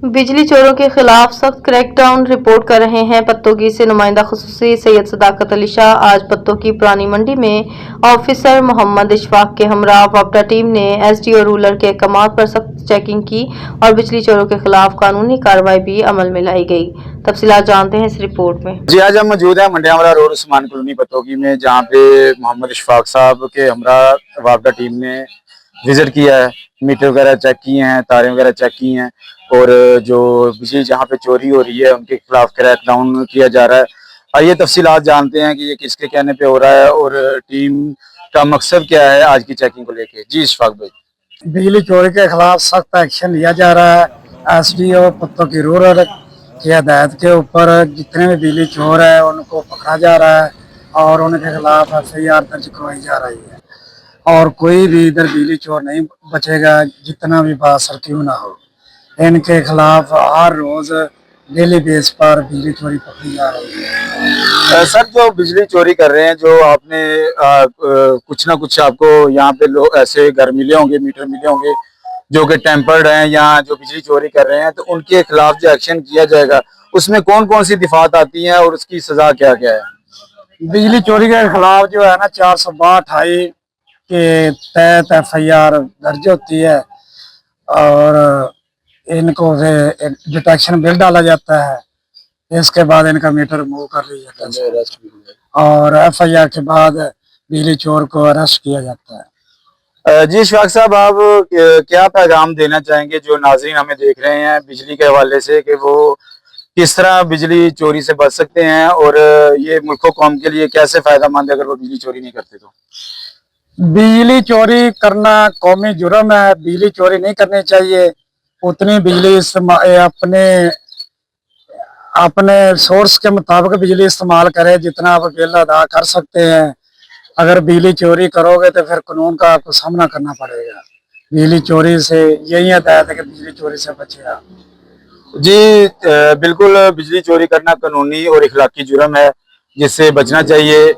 बिजली चोरों के खिलाफ सख्त क्रैकडाउन रिपोर्ट कर रहे हैं पत्तोगी से नुमाइंदा खुसूसी सैयद सदाकत अली शाह। आज पत्तों की पुरानी मंडी में ऑफिसर मोहम्मद इशफाक के हमरा वापडा टीम ने एसडीओ रूरल के अहकामात पर सख्त चेकिंग की और बिजली चोरों के खिलाफ कानूनी कार्रवाई भी अमल में लाई गई। तफसीलात जानते हैं इस रिपोर्ट में। जी, आज हम मौजूद हैं मंडियावाला रोड उस्मान कॉलोनी पत्तोगी में, जहाँ पे मोहम्मद इशफाक साहब के हमरा वापडा टीम ने विजिट किया है, मीटर वगैरह चेक किए हैं, तारें वगैरह चेक की हैं और जो बिजली जहाँ पे चोरी हो रही है उनके खिलाफ क्रैक डाउन किया जा रहा है। आइए तफसीलात जानते हैं कि ये किसके कहने पे हो रहा है और टीम का मकसद क्या है आज की चेकिंग को लेके। जी इशफाक भाई। बिजली चोरी के खिलाफ सख्त एक्शन लिया जा रहा है। एसडीओ पत्तोगी रूरल की हदायत के ऊपर जितने भी बिजली चोर है उनको पकड़ा जा रहा है और उनके खिलाफ एफआईआर दर्ज करवाई जा रही है और कोई भी इधर बिजली चोर नहीं बचेगा, जितना भी बासर क्यों ना हो। इनके खिलाफ हर रोज डेली बेस पर बिजली चोरी पकड़ी जा रही है। सर, जो बिजली चोरी कर रहे हैं, जो आपने कुछ ना कुछ आपको यहाँ पे लोग ऐसे घर मिले होंगे, मीटर मिले होंगे जो कि टेम्पर्ड हैं या जो बिजली चोरी कर रहे हैं, तो उनके खिलाफ जो एक्शन किया जाएगा उसमें कौन कौन सी दिफात आती हैं और उसकी सजा क्या क्या है? बिजली चोरी के खिलाफ जो है ना 462 के तहत एफआईआर दर्ज होती है और इनको डिटेक्शन बिल डाला जाता है। इसके बाद इनका मीटर मूव कर लिया जाता है और एफआईआर के बाद बिजली चोर को अरेस्ट किया जाता है। जी इशफाक साहब, आप क्या पैगाम देना चाहेंगे जो नाज़रीन हमें देख रहे हैं बिजली के हवाले से, कि वो किस तरह बिजली चोरी से बच सकते हैं और ये मुल्क कौम के लिए कैसे फायदेमंद है अगर वो बिजली चोरी नहीं करते? तो बिजली चोरी करना कौमी जुर्म है, बिजली चोरी नहीं करनी चाहिए। उतनी बिजली अपने सोर्स के मुताबिक बिजली इस्तेमाल करें जितना आप बिल अदा कर सकते हैं। अगर बिजली चोरी करोगे तो फिर कानून का आपको सामना करना पड़ेगा। बिजली चोरी से यही हदायत है कि बिजली चोरी से बचे आप। जी बिल्कुल, बिजली चोरी करना कानूनी और इखलाकी जुर्म है जिससे बचना चाहिए।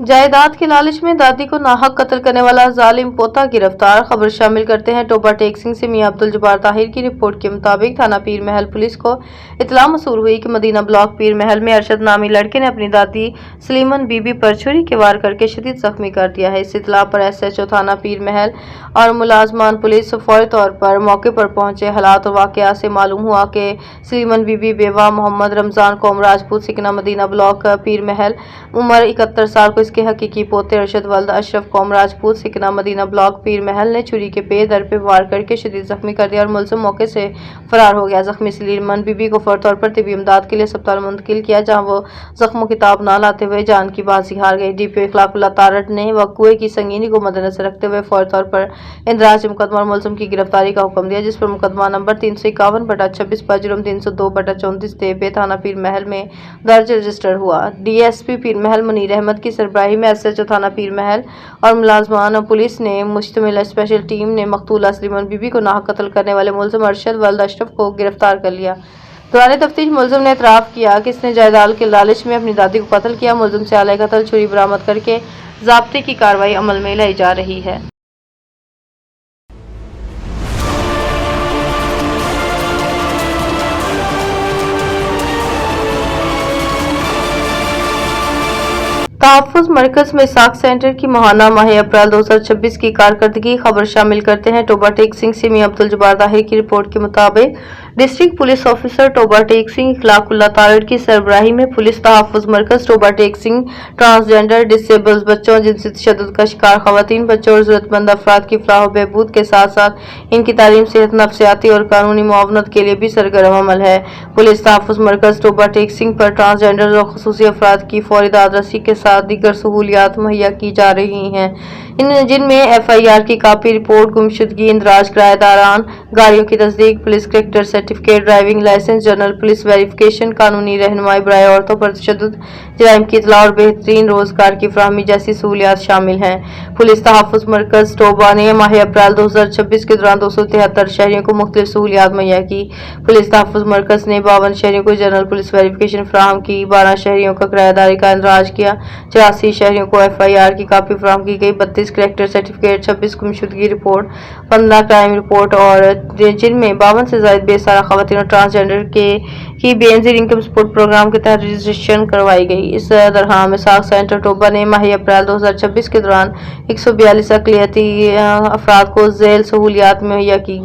जायदाद के लालच में दादी को नाहक कत्ल करने वाला जालिम पोता गिरफ्तार। खबर शामिल करते हैं टोबा टेक सिंह से मियां अब्दुल जब्बार ताहिर की रिपोर्ट के मुताबिक थाना पीर महल पुलिस को इतला मसूल हुई कि मदीना ब्लॉक पीर महल में अरशद नामी लड़के ने अपनी दादी सलीमन बीबी पर छुरी के वार करके शदीद जख्मी कर दिया है। इस इतला पर एसएचओ थाना पीर महल और मुलाजमान पुलिस फौरी तौर पर मौके पर पहुंचे। हालात और वाकया से मालूम हुआ कि सलीमन बीबी बेवा मोहम्मद रमजान कौम राजपूत सिकना मदीना ब्लॉक पीर महल उम्र 71 साल को इसके हकीकी पोते अरशद वल्द अशरफ कौम राजपूत सिकना मदीना ब्लॉक पीर महल ने छुरी के पे दर पे वार करके शदीद जख्मी कर दिया और मुलजिम मौके से फरार हो गया। जख्मी सलीमन बीबी को फौरी तौर पर तिबी इमदाद के लिए अस्पताल मुंतकिल किया, जहां वो जख्मों की ताब न लाते हुए जान की बाजी हार गई। डीपीओ इखलाकुल्लाह तारड़ ने वक़्वे की संगीनी को मद्देनजर रखते हुए फौरी तौर पर इंदराज मुकदमा और मुलजिम की गिरफ्तारी का हुक्म दिया, जिस पर मुकदमा नंबर 351/26 पर जुर्म 302/34 तेबे थाना पीर महल में दर्ज रजिस्टर हुआ। डीएसपी पीर महल मुनीर अहमद की सरबराही में एसएचओ थाना पीर महल और मुलाजमान पुलिस ने मुश्तमिल स्पेशल टीम ने मकतूला सलीमन बीबी को नाहक कत्ल करने वाले मुलजिम अरशद वल्द अशरफ को गिरफ्तार कर लिया। दौरान तफ्तीश मुलजिम ने इतराफ किया कि इसने जायदाद के लालच में अपनी दादी को कत्ल किया। मुलजिम से आले कत्ल छुरी बरामद करके ज़ाब्ते की कार्रवाई अमल में लाई जा रही है। तहफ़्फ़ुज़ मरकज़ में साख सेंटर की माहाना माह अप्रैल 2026 की कारकर्दगी। खबर शामिल करते हैं टोबा टेक सिंह से मियां अब्दुल जब्बार ताहिर की रिपोर्ट के मुताबिक district police officer Toba Tek Singh Ikhlaqullah Tarar की सरबराही में पुलिस तहफ़्फ़ुज़ मरकज़ टोबा टेक सिंह ट्रांसजेंडर डिसेबल्स बच्चों, जिनसी तशद्दुद का शिकार खवातीन बच्चों और ज़रूरतमंद अफराद की फलाह व बहबूद के साथ साथ इनकी तालीम, सेहत, नफ्सियाती और कानूनी मुआवनत के लिए भी सरगर्म अमल है। पुलिस तहफ़्फ़ुज़ मरकज़ टोबा टेक सिंह पर ट्रांसजेंडर और ख़ुसूसी अफराद की फौरी दादरसी के साथ दीगर सहूलियात मुहैया की जा रही हैं, जिनमें एफआईआर की कापी, रिपोर्ट, गुमशुदगी, इंदराज, किराएदारान, गाड़ियों की तस्दीक, police character setting, certificate, driving licence, general police verification, कानूनी रहनुमाई बराए औरतों पर तशद्दुद, जराइम की इत्तला और बेहतरीन रोजगार की फराहमी जैसी सहूलियात शामिल हैं। पुलिस तहफ़्फ़ुज़ मरकज़ टोबा ने माह अप्रैल 2026 के दौरान 273 शहरियों को मुख्तलिफ सहूलियात मुहैया की। पुलिस तहफ़्फ़ुज़ मरकज़ ने 52 शहरियों को जनरल पुलिस वेरिफिकेशन फराहम की, 12 शहरियों का किराएदारी का इंदराज किया, 84 शहरियों को FIR की कापी फराहम की गई, 32 करेक्टर सर्टिफिकेट, 26 गुमशुदगी रिपोर्ट, 15 क्राइम रिपोर्ट और जिनमें 52 से ज़ायद बेसहारा ख़वातीन और ट्रांसजेंडर की बेनज़ीर इनकम सपोर्ट प्रोग्राम के तहत रजिस्ट्रेशन करवाई गई। इस दौरान मिसाक सेंटर टोबा ने माह अप्रैल 2026 के दौरान 142 अक़लियती अफराद को झेल सहूलियात मुहैया की,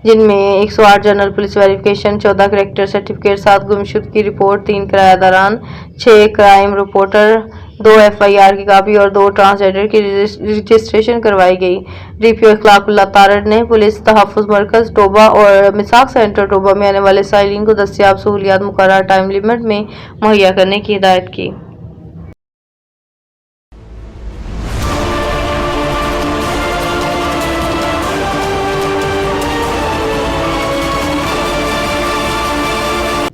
जिनमें 108 general police verification, 14 character certificate, 7 गुमशुदगी रिपोर्ट, 3 किराएदारान, 6 क्राइम रिपोर्टर, 2 FIR की कापी और 2 ट्रांसजेंडर की रजिस्ट्रेशन करवाई गई। DPO इखलाकुल्लाह तारड़ ने पुलिस तहफ़्फ़ुज़ मरकज़ टोबा और मिसाक सेंटर टोबा में आने वाले साइलिन को दस्तयाब सहूलियात मुकर्रर टाइम लिमिट में मुहैया करने की हिदायत की।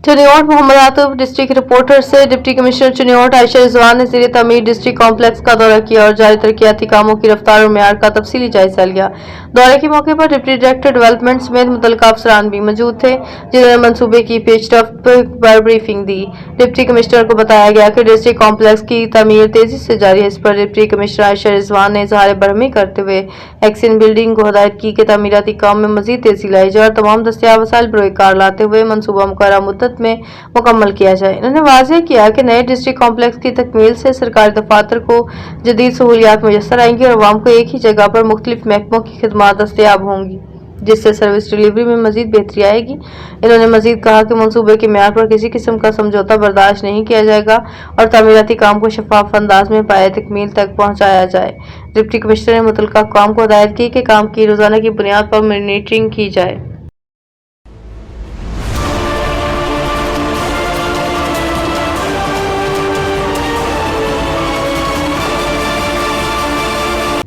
चनियोट मोहम्मद आतिफ डिस्ट्रिक्ट रिपोर्टर से डिप्टी कमिश्नर चनियोट आयशा रिजवान ने ज़िले तमीर डिस्ट्रिक्ट कॉम्प्लेक्स का दौरा किया और जारी तरक्याती कामों की रफ्तार और मेयार का तफसीली जायजा लिया। दौरे के मौके पर डिप्टी डायरेक्टर डेवलपमेंट समेत मुतल्लिका अफसरान भी मौजूद थे, जिन्होंने मंसूबे की पेशरफ्त पर ब्रीफिंग दी। डिप्टी कमिश्नर को बताया गया कि डिस्ट्रिक्ट कॉम्प्लेक्स की तमीर तेजी से जारी है। इस पर डिप्टी कमिश्नर आयशा रिजवान ने इज़हार बरहमी करते हुए एक्सिन बिल्डिंग को हदायत की कि तामीराती काम में मजीद तेजी लाई जाए और तमाम दस्तयाब वसाइल बरोए कार लाते हुए मनसूबा मुकर्रर मुद्दत में मुकम्मल किया जाए। इन्होंने वाज़ेह किया कि नए डिस्ट्रिक्ट कॉम्प्लेक्स की तकमील से सरकारी दफातर को जदीद सहूलियात मुयस्सर आएंगी और अवाम को एक ही जगह पर मुख्तलिफ महकमों की खिदमात दस्तयाब होंगी, जिससे सर्विस डिलीवरी में मजीद बेहतरी आएगी। इन्होंने मजीद कहा कि मंसूबे के मेयार पर किसी किस्म का समझौता बर्दाश्त नहीं किया जाएगा और तामीराती काम को शफाफ अंदाज में पाए तकमील तक पहुँचाया जाए। डिप्टी कमिश्नर ने मुतल्लिका हुक्काम को हदायत की कि काम की रोजाना की बुनियाद पर मॉनिटरिंग की जाए।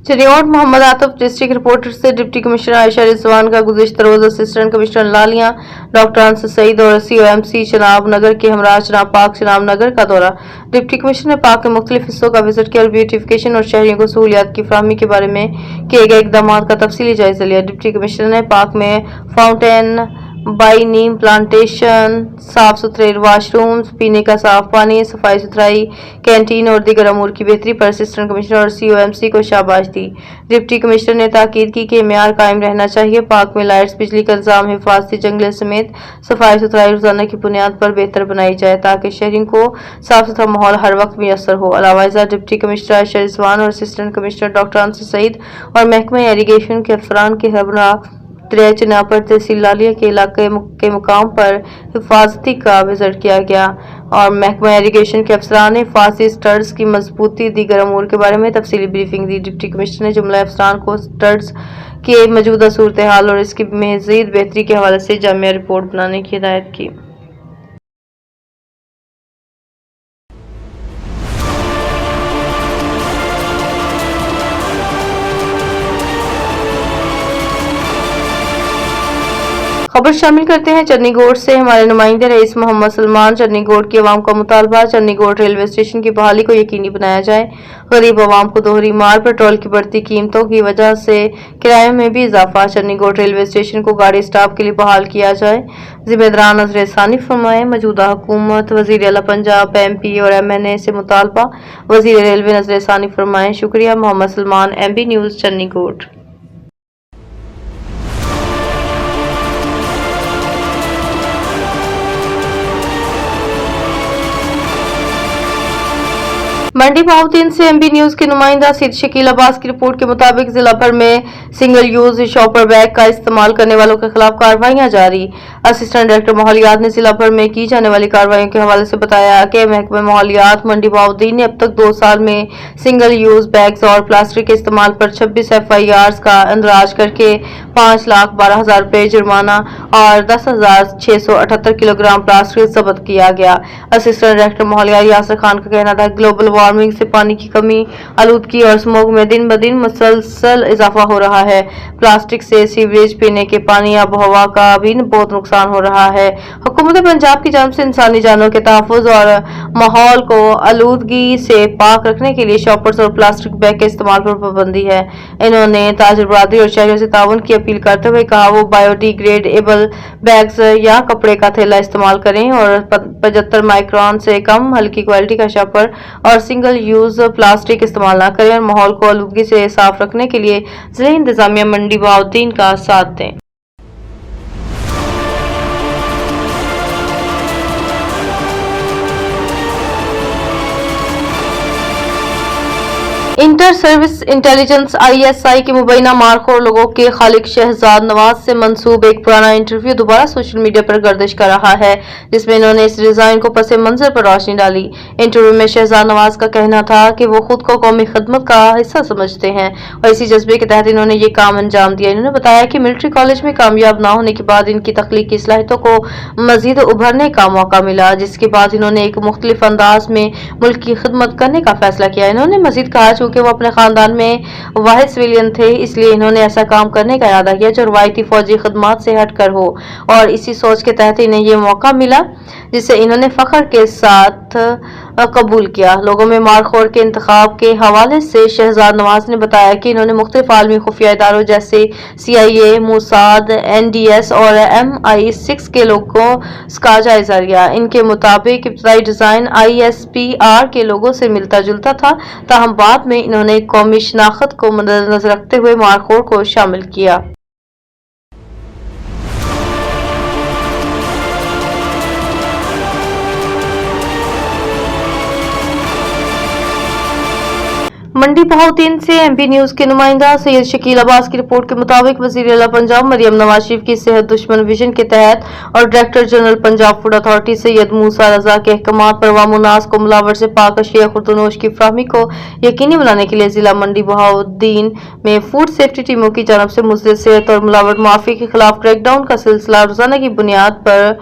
चनियोट मोहम्मद आतिफ डिस्ट्रिक्ट रिपोर्टर से डिप्टी कमिश्नर आयशा रिजवान का गुज़िश्ता रोज असिस्टेंट कमिश्नर लालियां डॉक्टर अंस सईद और COMC चनाब नगर के हमरा चनाब पाक चनाब नगर का दौरा। डिप्टी कमिश्नर ने पाक के मुख्तलिफ हिस्सों का विजिट किया और ब्यूटिफिकेशन और शहरियों को सहूलियात की फराहमी के बारे में किए गए इकदाम का तफसीली जायजा लिया। डिप्टी कमिश्नर ने पाक में फाउंटेन, बाई नीम प्लांटेशन, साफ सुथरे वाशरूम्स, पीने का साफ पानी, सफाई सुथराई, कैंटीन और दीगर अमूर की बेहतरी पर असिस्टेंट कमिश्नर और COMC को शाबाश दी। डिप्टी कमिश्नर ने ताकीद की कि मेयार कायम रहना चाहिए। पाक में लाइट्स, बिजली का इंतजाम, हिफाजती जंगले समेत सफाई सुथराई रोजाना की बुनियाद पर बेहतर बनाई जाए ताकि शहरियों को साफ सुथरा माहौल हर वक्त मुयसर हो। अलावा डिप्टी कमिश्नर आयशा रिजवान और असिस्टेंट कमिश्नर डॉक्टर अंस सईद और महकमा इरिगेशन के अफसरान के हमरा दरिया चनाब पर तहसील लालिया के इलाके के मुकाम पर हिफाजती का विजिट किया गया और महकमा इरिगेशन के अफसरान ने हिफाजती स्टड्स की मजबूती दीगर अमूर के बारे में तफसीली ब्रीफिंग दी। डिप्टी कमिश्नर ने जुमला अफसरान को स्टड्स की मौजूदा सूरत हाल और इसकी मज़ीद बेहतरी के हवाले से जामिया रिपोर्ट बनाने की हिदायत की। खबर शामिल करते हैं चन्नीगोड से। हमारे नुमाइंदे रईस मोहम्मद सलमान चन्नीगोड की आवाम का मुतालबा चन्नीगोड रेलवे स्टेशन की बहाली को यकीनी बनाया जाए। गरीब आवाम को दोहरी मार, पेट्रोल की बढ़ती कीमतों की वजह से किराए में भी इजाफा। चन्नीगोड रेलवे स्टेशन को गाड़ी स्टाफ के लिए बहाल किया जाए। जिम्मेदारान नजर सानी फरमाए। मौजूदा हुकूमत वजीर आला पंजाब MP और MNA से मुतालबा। वजीर रेलवे नजर सानी फरमाए। शुक्रिया। Mohammad Salman, MB news Channigod. मंडी बहाउद्दीन से MB न्यूज के नुमाइंदा सैयद शकील अब्बास की रिपोर्ट के मुताबिक जिला भर में सिंगल यूज शॉपर बैग का इस्तेमाल करने वालों के खिलाफ कार्रवाइयां जारी। असिस्टेंट डायरेक्टर माहौलियात ने जिला भर में की जाने वाली कार्रवाइयों के हवाले से बताया कि महकमा माहौलियात मंडी बहाउद्दीन ने अब तक 2 साल में सिंगल यूज बैग्स और प्लास्टिक के इस्तेमाल पर 26 FIRs का इंदराज करके 5,12,000 रुपए जुर्माना और 10,678 किलोग्राम प्लास्टिक जब्त किया गया। असिस्टेंट डायरेक्टर माहौलियात यासिर खान का कहना था कि ग्लोबल वार्मिंग से पानी की कमी, आलूदगी और स्मोग में दिन ब दिन मुसलसल इजाफा हो रहा है। प्लास्टिक से सीवरेज, पीने के पानी, आब हवा का भी बहुत नुकसान हो रहा है। हुकूमत पंजाब की जानिब से इंसानी जानों के तहफ़्फ़ुज़ और माहौल को आलूदगी से पाक रखने के लिए शॉपर्स और प्लास्टिक बैग के इस्तेमाल पर पाबंदी है। इन्होंने ताजिर बरादरी और शहरियों से ताउन की अपील करते हुए कहा वो बायोडिग्रेडेबल बैग्स या कपड़े का थैला इस्तेमाल करें और 75 माइक्रोन से कम हल्की क्वालिटी का शॉपर और सिंगल यूज प्लास्टिक इस्तेमाल न करें और माहौल को आलूदगी से साफ रखने के लिए जिला इंतजामिया मंडी बहाउद्दीन का साथ दें। इंटर सर्विस इंटेलिजेंस ISI के मुबैना मारखोर लोगों के खालिक शहजाद नवाज से मंसूब एक पुराना इंटरव्यू दोबारा सोशल मीडिया पर गर्दिश कर रहा है, जिसमें इन्होंने इस डिजाइन को पसे मंजर पर रोशनी डाली। इंटरव्यू में शहजाद नवाज का कहना था कि वो खुद को कौमी खिदमत का हिस्सा समझते हैं और इसी जज्बे के तहत इन्होंने ये काम अंजाम दिया। इन्होंने बताया कि मिलिट्री कॉलेज में कामयाब न होने के बाद इनकी तख्लीकी सलाहियतों को मजीद उभरने का मौका मिला, जिसके बाद इन्होंने एक मुख्तलिफ अंदाज में मुल्क की खिदमत करने का फैसला किया। इन्होंने मजीद कहा कि वो अपने खानदान में वाहिद सिविलियन थे, इसलिए इन्होंने ऐसा काम करने का इरादा किया जो रवायती फौजी खिदमत से हटकर हो और इसी सोच के तहत इन्हें ये मौका मिला जिसे इन्होंने फख्र के साथ कबूल किया। लोगों में मारखोर के इंतखाब के हवाले से शहजाद नवाज ने बताया कि इन्होंने मुख्तलिफ आलमी खुफिया इदारों जैसे CIA, मोसाद, NDS और MI6 के लोगों का जायजा लिया। इनके मुताबिक इब्तदाई डिजाइन ISPR के लोगों से मिलता जुलता था, ताहम बाद में इन्होंने कौमी शनाख्त को मद्देनजर रखते हुए मारखोर को शामिल किया। मंडी बहाउद्दीन से MP न्यूज के नुमाइंदा सैयद शकील अब्बास की रिपोर्ट के मुताबिक वज़ीर आला पंजाब मरियम नवाज शरीफ की सेहत दुश्मन विजन के तहत और director general Punjab food authority Syed Musa Raza के अहकामात पर अवाम-उन्नास को मिलावट से पाक अशिया खुर्दनोश की फराहमी को यकीनी बनाने के लिए जिला मंडी बहाउद्दीन में फूड सेफ्टी टीमों की जानब से मुज़र सेहत और मिलावट माफी के खिलाफ क्रैकडाउन का सिलसिला रोजाना की बुनियाद पर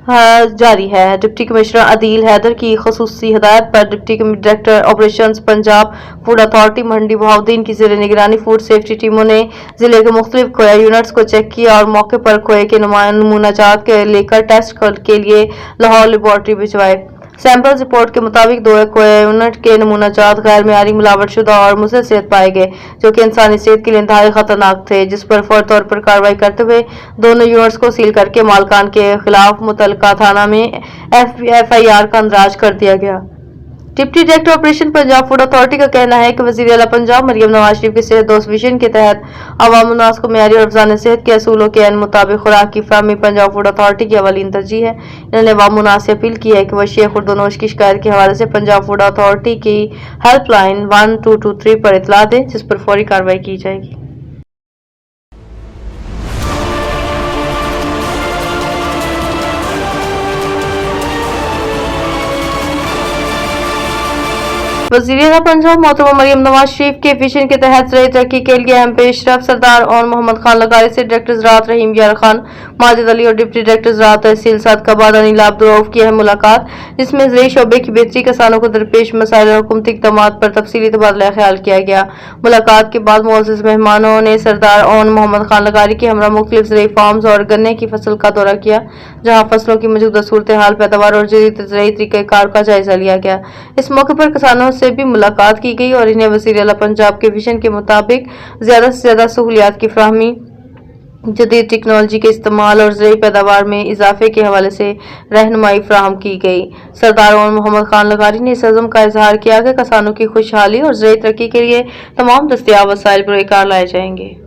जारी है। डिप्टी कमिश्नर अदील हैदर की खसूसी हिदायत पर deputy director operations Punjab food authority Mandi Bahauddin की ज़ेरे निगरानी फूड सेफ्टी टीमों ने जिले के मुख्तलिफ खोया यूनिट्स को चेक किया और मौके पर खोए के नमूनाजात के लेकर टेस्ट के लिए लाहौर लेबोरेटरी भिजवाए। सैंपल रिपोर्ट के मुताबिक 2 खोया यूनिट के नमूनाजात गैर मियारी मिलावट शुदा और मुज़र सेहत पाए गए, जो कि इंसानी सेहत के लिए इंतहाई खतरनाक थे, जिस पर फौरी तौर पर कार्रवाई करते हुए दोनों यूनिट्स को सील करके मालकान के खिलाफ मुतल्लिका थाना में FIR का अंदराज कर दिया गया। Deputy director operation Punjab food authority का कहना है कि वज़ीर आला पंजाब मरियम नवाज शरीफ के सेहत दोस्त विजन के तहत अवाम-उन्नास को मियारी और अफजाने सेहत के असूलों के मुताबिक खुराक की फराहमी पंजाब फूड अथॉरिटी की अवलीन तरजीह है। इन्होंने अवाम-उन्नास से अपील की है कि वह शिया खुर्दनोश की शिकायत के हवाले से पंजाब फूड अथॉरिटी की हेल्पलाइन 1223 पर इतला दें, जिस पर फौरी कार्रवाई की जाएगी। वज़ीर-ए-आला पंजाब मोहतरमा मरियम नवाज शरीफ के विजन के तहत ज़राई तरक्की के लिए अहम पेशरफ सरदार और मोहम्मद खान लगारी से डायरेक्टर ज़राअत रहीम यार खान, माजिद अली और डिप्टी डायरेक्टर ज़राअत तहसील सादकाबाद अनिल अब्दुर्रऊफ की अहम मुलाकात, जिसमें ज़राई शोबे की बेहतरी, किसानों को दरपेश मसाइल और हुकूमती इक़दामात पर तफसीली तबादला ख्याल किया गया। मुलाकात के बाद मुअज़्ज़ज़ मेहमानों ने सरदार और मोहम्मद खान लगारी के हमरा मुख्तलिफ ज़राई फार्म्स और गन्ने की फसल का दौरा किया, जहाँ फसलों की मौजूदा सूरत हाल, पैदावार और जदीद ज़राई तरीक़ाकार का जायजा लिया गया। इस मौके पर किसानों से भी मुलाकात की गई और इन्हें वज़ीर आला पंजाब के विजन के मुताबिक ज्यादा से ज्यादा सहूलियात की फराहमी, जदीद टेक्नोलॉजी के इस्तेमाल और ज़राई पैदावार में इजाफे के हवाले से रहनुमाई फराहम की गई। सरदार और मोहम्मद खान लगारी ने इस अज़्म का इजहार किया कि किसानों की खुशहाली और ज़राई तरक्की के लिए तमाम दस्तयाब वसाइल पर कार लाए जाएंगे।